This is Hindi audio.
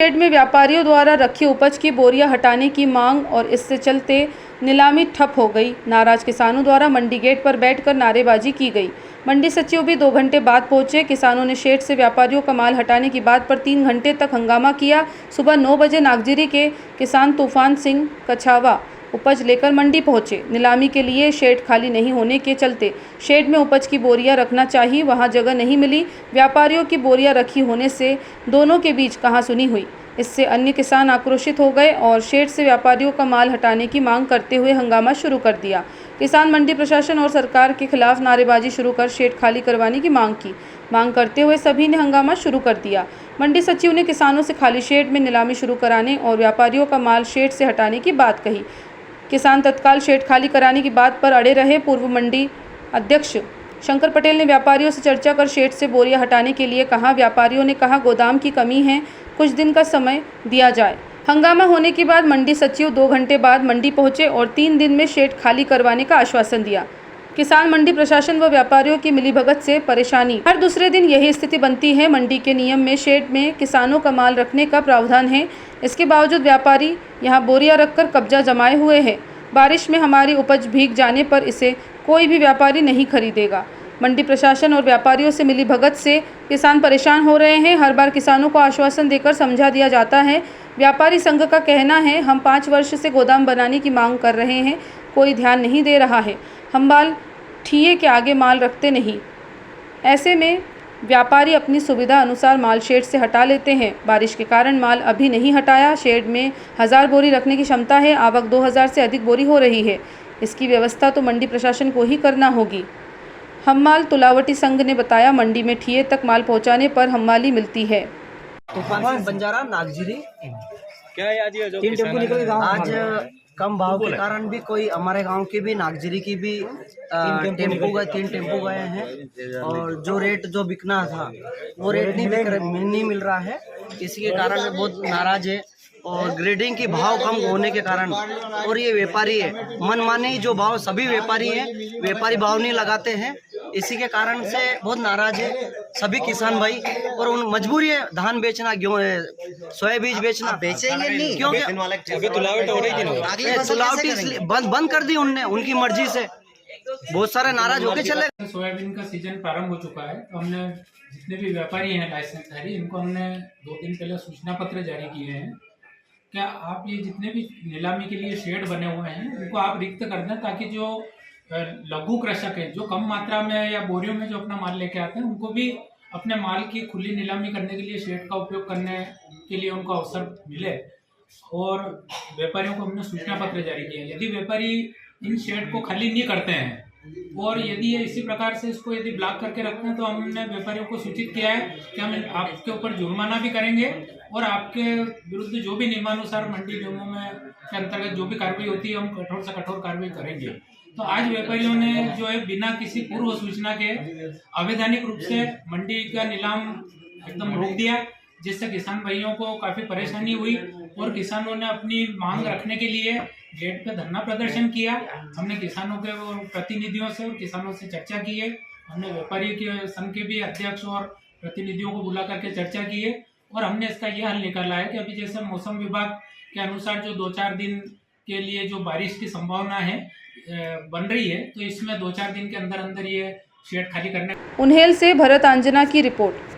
शेड में व्यापारियों द्वारा रखी उपज की बोरियां हटाने की मांग और इससे चलते नीलामी ठप हो गई। नाराज किसानों द्वारा मंडी गेट पर बैठकर नारेबाजी की गई। मंडी सचिव भी 2 घंटे बाद पहुंचे। किसानों ने शेड से व्यापारियों का माल हटाने की बात पर 3 घंटे तक हंगामा किया। सुबह 9 बजे नागजिरी के किसान तूफान सिंह कछावा उपज लेकर मंडी पहुंचे। नीलामी के लिए शेड खाली नहीं होने के चलते शेड में उपज की बोरियां रखना चाहिए, वहां जगह नहीं मिली। व्यापारियों की बोरियां रखी होने से दोनों के बीच कहासुनी हुई। इससे अन्य किसान आक्रोशित हो गए और शेड से व्यापारियों का माल हटाने की मांग करते हुए हंगामा शुरू कर दिया। किसान मंडी प्रशासन और सरकार के खिलाफ नारेबाजी शुरू कर शेड खाली करवाने की मांग करते हुए सभी ने हंगामा शुरू कर दिया। मंडी सचिव ने किसानों से खाली शेड में नीलामी शुरू कराने और व्यापारियों का माल शेड से हटाने की बात कही। किसान तत्काल शेड खाली कराने की बात पर अड़े रहे। पूर्व मंडी अध्यक्ष शंकर पटेल ने व्यापारियों से चर्चा कर शेड से बोरियां हटाने के लिए कहा। व्यापारियों ने कहा गोदाम की कमी है, कुछ दिन का समय दिया जाए। हंगामा होने के बाद मंडी सचिव 2 घंटे बाद मंडी पहुंचे और 3 दिन में शेड खाली करवाने का आश्वासन दिया। किसान मंडी प्रशासन व व्यापारियों की मिलीभगत से परेशानी। हर दूसरे दिन यही स्थिति बनती है। मंडी के नियम में शेड में किसानों का माल रखने का प्रावधान है, इसके बावजूद व्यापारी यहां बोरियां रखकर कब्जा जमाए हुए हैं। बारिश में हमारी उपज भीग जाने पर इसे कोई भी व्यापारी नहीं खरीदेगा। मंडी प्रशासन और व्यापारियों से मिलीभगत से किसान परेशान हो रहे हैं। हर बार किसानों को आश्वासन देकर समझा दिया जाता है। व्यापारी संघ का कहना है, हम 5 वर्ष से गोदाम बनाने की मांग कर रहे हैं, कोई ध्यान नहीं दे रहा है। हम माल ठिए के आगे माल रखते नहीं। ऐसे में व्यापारी अपनी सुविधा अनुसार माल शेड से हटा लेते हैं। बारिश के कारण माल अभी नहीं हटाया। शेड में 1000 बोरी रखने की क्षमता है, आवक 2000 से अधिक बोरी हो रही है। इसकी व्यवस्था तो मंडी प्रशासन को ही करना होगी। हम्माल तुलावटी संघ ने बताया, मंडी में ठिए तक माल पहुंचाने पर हम्माली मिलती है। तूफान सिंह बंजारा नागजिरी। क्या है आज ये जो किसान आज कम भाव के कारण भी कोई हमारे गांव की भी नागजिरी की भी टेम्पो गए, 3 टेम्पो गए हैं और जो रेट जो बिकना था वो रेट नहीं मिल रहा है। इसी के कारण में बहुत नाराज है और ग्रेडिंग की भाव कम होने के कारण और ये व्यापारी है मनमाने जो भाव, सभी व्यापारी हैं, व्यापारी भाव नहीं लगाते हैं। इसी के कारण से बहुत नाराज है सभी किसान भाई और उन मजबूरी है धान बेचना, गेहूं सोया बीज बेचना। बेचेंगे नहीं क्योंकि अभी तुलावट हो रही थी ना, तुलावटी इसलिए बंद कर दी उनने, उनकी मर्जी से। बहुत सारे नाराज होके चले। सोयाबीन का सीजन प्रारंभ हो चुका है, तो हमने जितने भी व्यापारी हैं लाइसेंसधारी, इनको हमने 2 दिन पहले सूचना पत्र जारी किए हैं। क्या आप ये जितने भी नीलामी के लिए शेड बने हुए हैं उनको आप रिक्त कर दें, ताकि जो लघु कृषक है जो कम मात्रा में या बोरियों में जो अपना माल लेके आते हैं उनको भी अपने माल की खुली नीलामी करने के लिए शेड का उपयोग करने के लिए उनको अवसर मिले। और व्यापारियों को हमने सूचना पत्र जारी किया है। यदि व्यापारी इन शेड को खाली नहीं करते हैं और यदि ये इसी प्रकार से इसको यदि ब्लॉक करके रखते हैं, तो हमने व्यापारियों को सूचित किया है कि हम आपके ऊपर जुर्माना भी करेंगे और आपके विरुद्ध जो भी नियमानुसार मंडी नियमों में के अंतर्गत जो भी कार्रवाई होती है हम कठोर से कठोर कार्रवाई करेंगे। तो आज व्यापारियों ने जो है बिना किसी पूर्व सूचना के अवैधानिक रूप से मंडी का नीलाम एकदम रोक दिया, जिससे किसान भाइयों को काफी परेशानी हुई और किसानों ने अपनी मांग रखने के लिए गेट पे धरना प्रदर्शन किया। हमने किसानों के प्रतिनिधियों से और किसानों से चर्चा की है। हमने व्यापारी के संघ के भी अध्यक्ष और प्रतिनिधियों को बुला करके चर्चा की है और हमने इसका ये हल निकाला है कि अभी जैसे मौसम विभाग के अनुसार जो 2-4 दिन के लिए जो बारिश की संभावना है बन रही है, तो इसमें 2-4 दिन के अंदर अंदर ये शेड खाली करने। उन्हेल से भरत आंजना की रिपोर्ट।